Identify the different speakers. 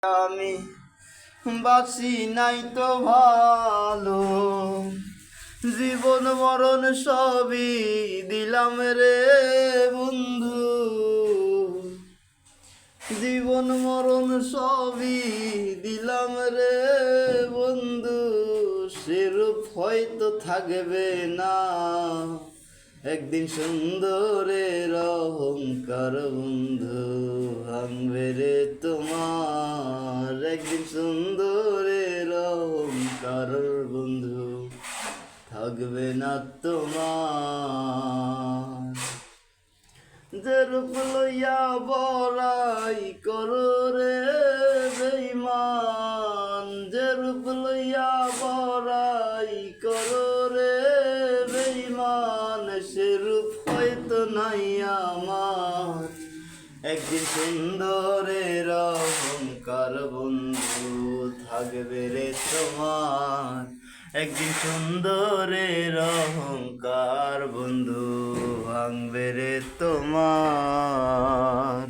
Speaker 1: আমি বাসি নাই তো ভালো, জীবন মরণ সবই দিলাম রে বন্ধু, জীবন মরণ সবই দিলাম রে বন্ধু, সেরূপ হয়তো থাকবে না একদিন সুন্দরের অহংকার বন্ধু, ভাঙবে রে তোমার একদিন সুন্দরের অহংকার বন্ধু, থাকবে না তোমার। যে রূপ লইয়া বড়াই করো রে বেঈমান, যে রূপ লইয়া বড়াই করো রে বেঈমান, সে রূপ হয়তো নাই আমার একদিন সুন্দরের অহংকার বন্ধু, থাকবে রে তোমার একদিন সুন্দরের অহংকার বন্ধু, ভাঙবে রে তোমার।